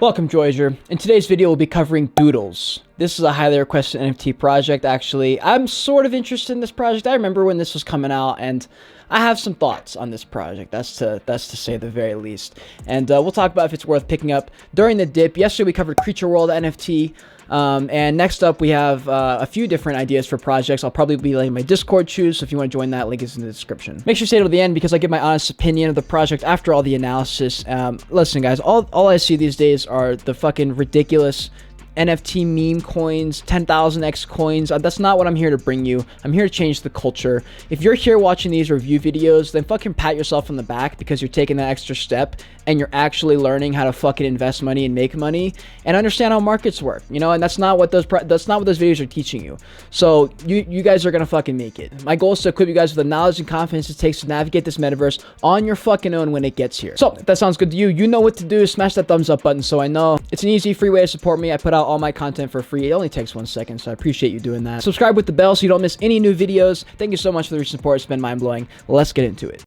Welcome, Joyager. In today's video, we'll be covering Doodles. This is a highly requested NFT project, actually. I'm sort of interested in this project. I remember when this was coming out, and I have some thoughts on this project. That's to say the very least. And we'll talk about if it's worth picking up during the dip. Yesterday, we covered Creature World NFT. And next up, we have a few different ideas for projects. I'll probably be letting my Discord choose, so if you want to join that, link is in the description. Make sure to stay till the end because I give my honest opinion of the project after all the analysis. Listen, guys, all I see these days are the fucking ridiculous NFT meme coins, 10,000x coins. That's not what I'm here to bring you. I'm here to change the culture. If you're here watching these review videos, then fucking pat yourself on the back because you're taking that extra step and you're actually learning how to fucking invest money and make money and understand how markets work, you know. And that's not what those videos are teaching you. So you guys are gonna fucking make it. My goal is to equip you guys with the knowledge and confidence it takes to navigate this metaverse on your fucking own when it gets here. So if that sounds good to you, you know what to do. Smash that thumbs up button so I know. It's an easy, free way to support me. I put out all my content for free. It only takes 1 second, so I appreciate you doing that. Subscribe with the bell so you don't miss any new videos. Thank you so much for the recent support. It's been mind-blowing. Let's get into it.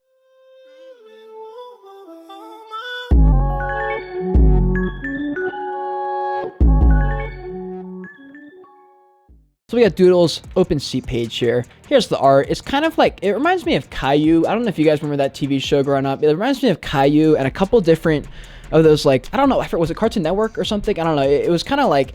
So we got Doodles OpenSea page here. Here's the art. It's kind of like, it reminds me of Caillou. I don't know if you guys remember that TV show growing up. It reminds me of Caillou and a couple different of those, like, I don't know, I forget, was it Cartoon Network or something? I don't know. It was kind of like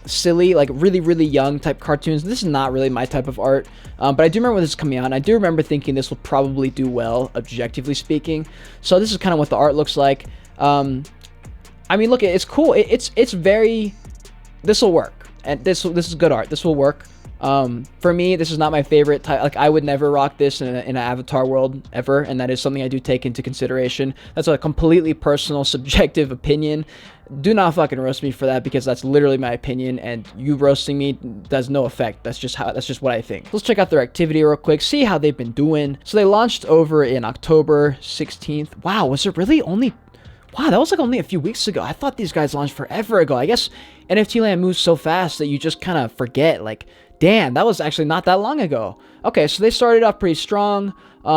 silly, like really young type cartoons. This is not really my type of art, but I do remember when this is coming out, and I do remember thinking this will probably do well, objectively speaking. So this is kind of what the art looks like. I mean, look, it's cool. It's very, this will work, and this is good art. This will work. For me, this is not my favorite type. Like, I would never rock this in an avatar world ever, and that is something I do take into consideration. That's a completely personal, subjective opinion. Do not fucking roast me for that, because that's literally my opinion, and you roasting me does no effect. That's just what I think. Let's check out their activity real quick, see how they've been doing. So they launched over in October 16th. Wow, was it really only... Wow, that was like only a few weeks ago. I thought these guys launched forever ago. I guess NFT land moves so fast that you just kind of forget, like, damn, that was actually not that long ago. Okay, so they started off pretty strong.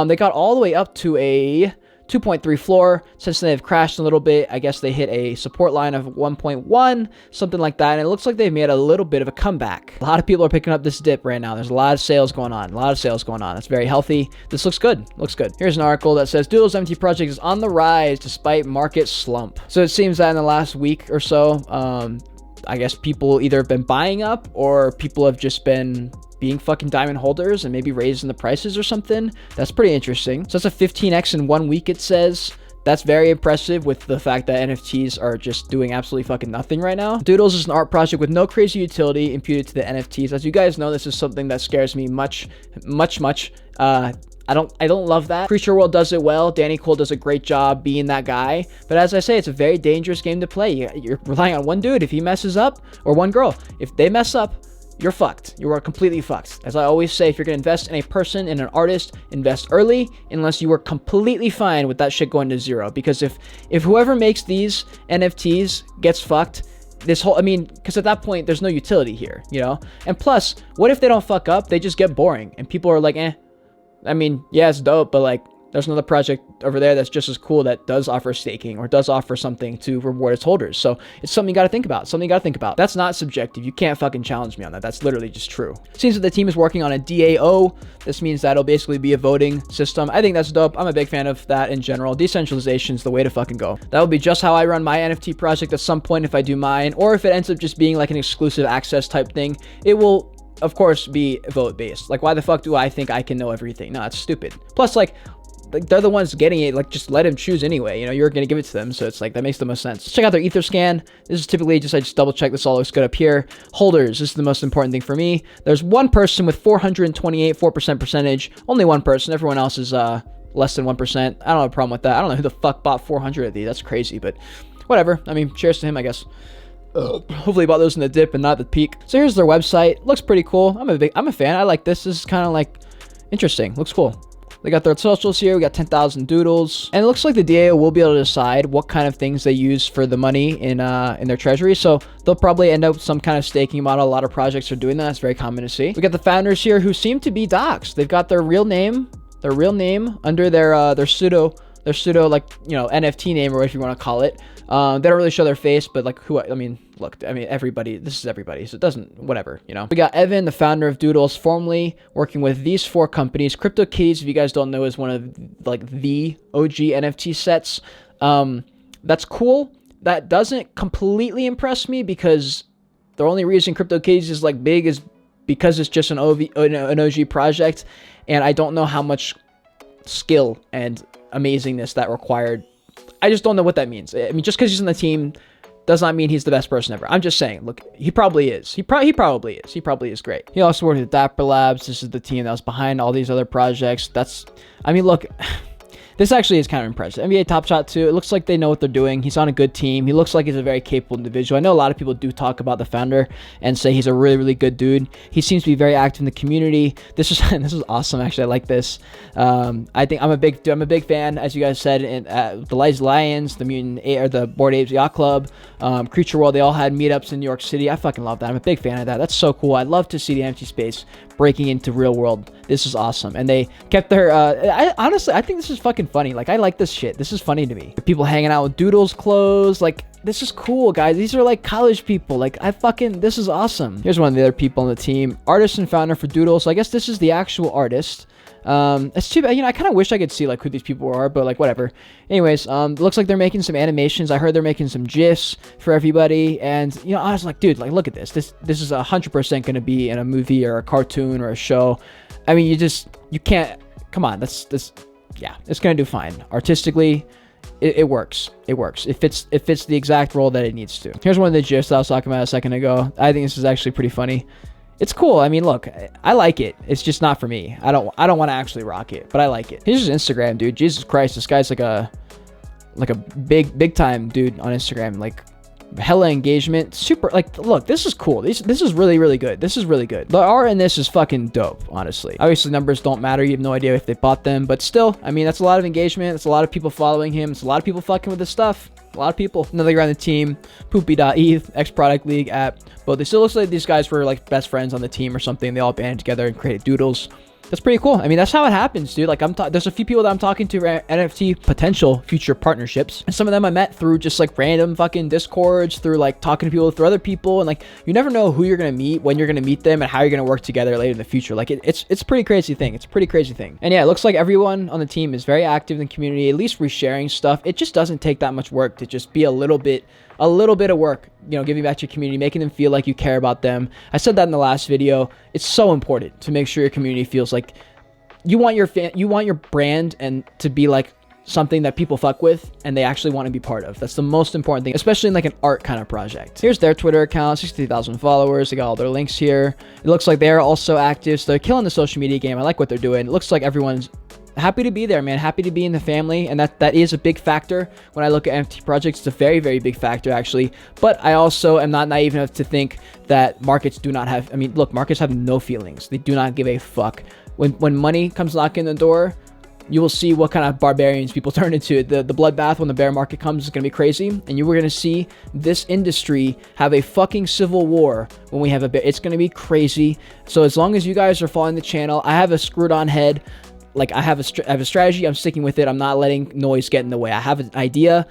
They got all the way up to a 2.3 floor. Since they've crashed a little bit, I guess they hit a support line of 1.1, something like that. And it looks like they've made a little bit of a comeback. A lot of people are picking up this dip right now. There's a lot of sales going on. That's very healthy. This looks good. Here's an article that says Doodles NFT project is on the rise despite market slump. So it seems that in the last week or so, I guess people either have been buying up or people have just been being fucking diamond holders and maybe raising the prices or something. That's pretty interesting. So that's a 15x in 1 week, it says. That's very impressive with the fact that NFTs are just doing absolutely fucking nothing right now. Doodles is an art project with no crazy utility imputed to the NFTs. As you guys know, this is something that scares me much. I don't love that. Creature World does it well. Danny Cole does a great job being that guy. But as I say, it's a very dangerous game to play. You're relying on one dude. If he messes up, or one girl, if they mess up, you're fucked. You are completely fucked. As I always say, if you're gonna invest in a person, in an artist, invest early, unless you are completely fine with that shit going to zero. Because if whoever makes these NFTs gets fucked, this whole, I mean, because at that point, there's no utility here, you know? And plus, what if they don't fuck up? They just get boring, and people are like, eh. I mean, yeah, it's dope, but like, there's another project over there that's just as cool that does offer staking or does offer something to reward its holders. So it's something you got to think about. That's not subjective. You can't fucking challenge me on that. That's literally just true. It seems that the team is working on a DAO. This means that it'll basically be a voting system. I think that's dope. I'm a big fan of that in general. Decentralization is the way to fucking go. That will be just how I run my NFT project at some point if I do mine, or if it ends up just being like an exclusive access type thing, it will of course be vote based. Like, why the fuck do I think I can know everything? No, it's stupid. Plus, like they're the ones getting it. Like, just let them choose anyway. You know, you're gonna give it to them, so it's like that makes the most sense. Let's check out their Ether scan. This is typically just, I just double check this all looks good up here. Holders, this is the most important thing for me. There's one person with 4% percentage. Only one person. Everyone else is less than 1%. I don't have a problem with that. I don't know who the fuck bought 400 of these. That's crazy, but whatever. I mean, cheers to him, I guess. Hopefully bought those in the dip and not the peak. So here's their website. Looks pretty cool. I'm a fan. I like this. This is kind of like interesting. Looks cool. They got their socials here. We got 10,000 doodles, and it looks like the DAO will be able to decide what kind of things they use for the money in their treasury. So they'll probably end up with some kind of staking model. A lot of projects are doing that. It's very common to see. We got the founders here who seem to be doxed. They've got their real name under their their pseudo, like, you know, NFT name or whatever you want to call it. They don't really show their face, but like I mean, look, I mean, everybody, this is everybody, so it doesn't, whatever, you know. We got Evan, the founder of Doodles, formerly working with these 4 companies. CryptoKitties, if you guys don't know, is one of like the OG NFT sets. That's cool. That doesn't completely impress me, because the only reason CryptoKitties is like big is because it's just an OG project, and I don't know how much skill and amazingness that required. I just don't know what that means. I mean, just because he's on the team does not mean he's the best person ever. I'm just saying, look, he probably is. He probably is. He probably is great. He also worked with Dapper Labs. This is the team that was behind all these other projects. I mean, look, this actually is kind of impressive. NBA Top Shot too. It looks like they know what they're doing. He's on a good team. He looks like he's a very capable individual. I know a lot of people do talk about the founder and say he's a really, really good dude. He seems to be very active in the community. This is awesome. Actually, I like this. I think I'm a big fan, as you guys said, in the Lazy Lions, the the Bored Apes Yacht Club, Creature World. They all had meetups in New York City. I fucking love that. I'm a big fan of that. That's so cool. I'd love to see the NFT space breaking into real world. This is awesome. And they kept their honestly, I think this is fucking funny. Like, I like this shit. This is funny to me. People hanging out with Doodles clothes. Like, this is cool, guys. These are like college people. Like, this is awesome. Here's one of the other people on the team. Artist and founder for Doodles. So I guess this is the actual artist. It's too bad, you know, I kind of wish I could see like who these people are, but like whatever. Anyways, looks like they're making some animations. I heard they're making some GIFs for everybody, and you know, I was like, dude, like, look at this. This is 100% going to be in a movie or a cartoon or a show. I mean, you can't, come on, yeah, it's going to do fine. Artistically, it works. It works. It fits the exact role that it needs to. Here's one of the GIFs that I was talking about a second ago. I think this is actually pretty funny. It's cool. I mean, look, I like it. It's just not for me. I don't want to actually rock it, but I like it. Here's his Instagram, dude. Jesus Christ, this guy's like a big time dude on Instagram. Like, hella engagement. Super, like, look, this is cool. This is really, really good. This is really good. The art in this is fucking dope, honestly. Obviously, numbers don't matter. You have no idea if they bought them, but still, I mean, that's a lot of engagement. It's a lot of people following him. It's a lot of people fucking with this stuff. A lot of people. Another guy on the team, Poopy.eth, ex-Product League app. But it still looks like these guys were like best friends on the team or something. They all banded together and created Doodles. That's pretty cool. I mean, that's how it happens, dude. Like, there's a few people that I'm talking to NFT potential future partnerships, and some of them I met through just like random fucking Discords, through like talking to people, through other people, and like, you never know who you're gonna meet, when you're gonna meet them, and how you're gonna work together later in the future. Like, it's a pretty crazy thing. It's a pretty crazy thing. And yeah, it looks like everyone on the team is very active in the community, at least resharing stuff. It just doesn't take that much work to just be a little bit of work, you know, giving back to your community, making them feel like you care about them. I said that in the last video. It's so important to make sure your community feels like you want your brand and to be like something that people fuck with and they actually want to be part of. That's the most important thing, especially in like an art kind of project. Here's their Twitter account, 63,000 followers. They got all their links here. It looks like they're also active, so they're killing the social media game. I like what they're doing. It looks like everyone's happy to be there, man. Happy to be in the family, and that is a big factor when I look at NFT projects. It's a very, very big factor, actually. But I also am not naive enough to think that markets do not have. I mean, look, markets have no feelings. They do not give a fuck. When money comes knocking the door, you will see what kind of barbarians people turn into. The bloodbath when the bear market comes is going to be crazy, and you are going to see this industry have a fucking civil war when we have a bear. It's going to be crazy. So as long as you guys are following the channel, I have a screwed on head. Like, I have a strategy. I'm sticking with it. I'm not letting noise get in the way. I have an idea.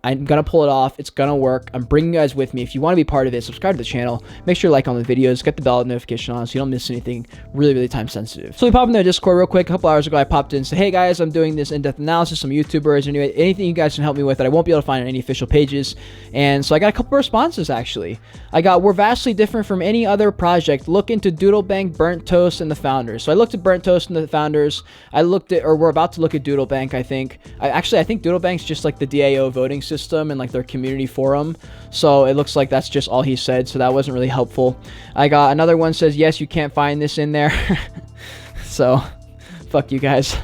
I'm going to pull it off. It's going to work. I'm bringing you guys with me. If you want to be part of it, subscribe to the channel. Make sure you like on the videos. Get the bell notification on so you don't miss anything really, really time sensitive. So we popped in their Discord real quick. A couple hours ago, I popped in and said, hey guys, I'm doing this in-depth analysis. Some YouTubers. Anyway, anything you guys can help me with that I won't be able to find on any official pages. And so I got a couple responses, actually. I got, we're vastly different from any other project. Look into Doodlebank, Burnt Toast, and the founders. So I looked at Burnt Toast and the founders. We're about to look at Doodlebank, I think. I think Doodlebank's just like the DAO voting system and like their community forum. So it looks like that's just all he said. So that wasn't really helpful. I got another one says, yes, you can't find this in there. So fuck you guys.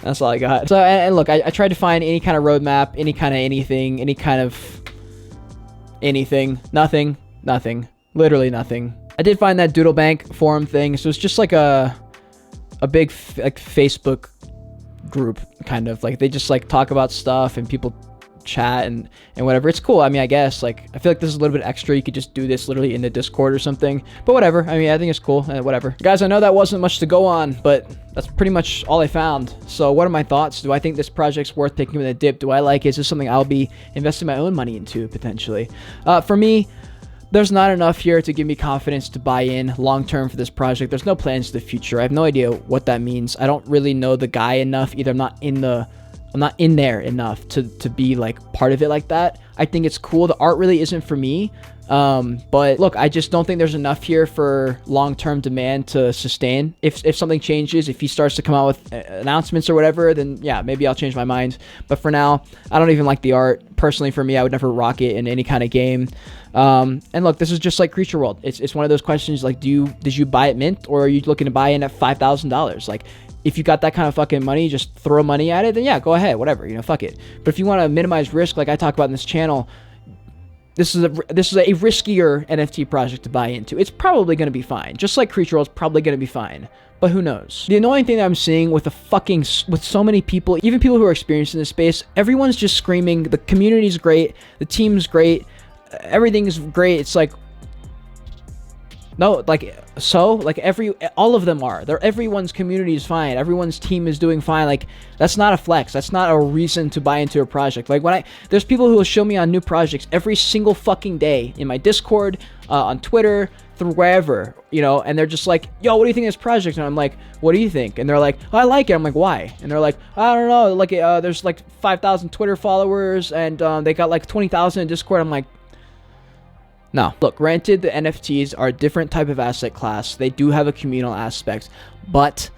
That's all I got. So, and look, I tried to find any kind of roadmap, any kind of anything, any kind of anything, nothing, literally nothing. I did find that Doodlebank forum thing. So it's just like a big like Facebook group, kind of like they just like talk about stuff and people chat and whatever. It's cool. I mean, I guess, like, I feel like this is a little bit extra. You could just do this literally in the Discord or something, but whatever. I mean, I think it's cool. Whatever. Guys, I know that wasn't much to go on, but that's pretty much all I found. So what are my thoughts? Do I think this project's worth taking with a dip? Do I like it? Is this something I'll be investing my own money into potentially? For me, there's not enough here to give me confidence to buy in long-term for this project. There's no plans for the future. I have no idea what that means. I don't really know the guy enough. Either I'm not in there enough to be like part of it like that. I think it's cool. The art really isn't for me. But look, I just don't think there's enough here for long-term demand to sustain. If something changes, if he starts to come out with announcements or whatever, then yeah, maybe I'll change my mind. But for now, I don't even like the art. Personally, for me, I would never rock it in any kind of game. And look, this is just like Creature World. It's one of those questions like, did you buy it mint, or are you looking to buy in at $5,000? Like, if you got that kind of fucking money, just throw money at it, then yeah, go ahead, whatever, you know, fuck it. But if you want to minimize risk, like I talk about in this channel, this is a riskier NFT project to buy into. It's probably going to be fine. Just like Creature World's probably going to be fine. But who knows? The annoying thing that I'm seeing with with so many people, even people who are experienced in this space, everyone's just screaming, the community's great, the team's great, everything's great. It's like, no, like, so, like, all of them are. Everyone's community is fine. Everyone's team is doing fine. Like, that's not a flex. That's not a reason to buy into a project. Like, there's people who will show me on new projects every single fucking day in my Discord, on Twitter, through wherever, you know, and they're just like, yo, what do you think of this project? And I'm like, what do you think? And they're like, oh, I like it. I'm like, why? And they're like, I don't know. Like, there's like 5,000 Twitter followers, and they got like 20,000 in Discord. I'm like, no. Look, granted, the NFTs are a different type of asset class. They do have a communal aspect, but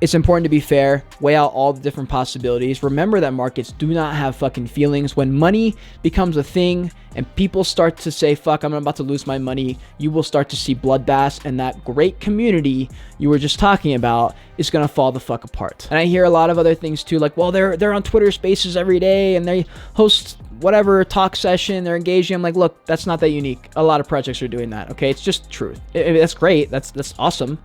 it's important to be fair, weigh out all the different possibilities. Remember that markets do not have fucking feelings. When money becomes a thing and people start to say, fuck, I'm about to lose my money, you will start to see bloodbaths, and that great community you were just talking about is going to fall the fuck apart. And I hear a lot of other things too, like, well, they're on Twitter Spaces every day and they host whatever talk session, they're engaging. I'm like, look, that's not that unique. A lot of projects are doing that, okay? It's just truth. That's great. That's awesome.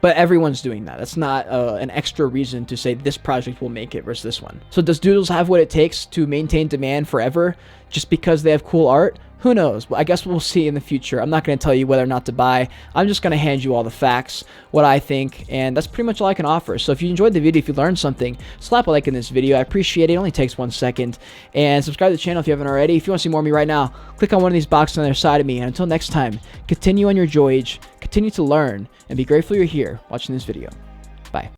But everyone's doing that. That's not an extra reason to say this project will make it versus this one. So does Doodles have what it takes to maintain demand forever just because they have cool art? Who knows? I guess we'll see in the future. I'm not going to tell you whether or not to buy. I'm just going to hand you all the facts, what I think, and that's pretty much all I can offer. So if you enjoyed the video, if you learned something, slap a like in this video. I appreciate it. It only takes 1 second. And subscribe to the channel if you haven't already. If you want to see more of me right now, click on one of these boxes on the other side of me. And until next time, continue on your Joyage, continue to learn, and be grateful you're here watching this video. Bye.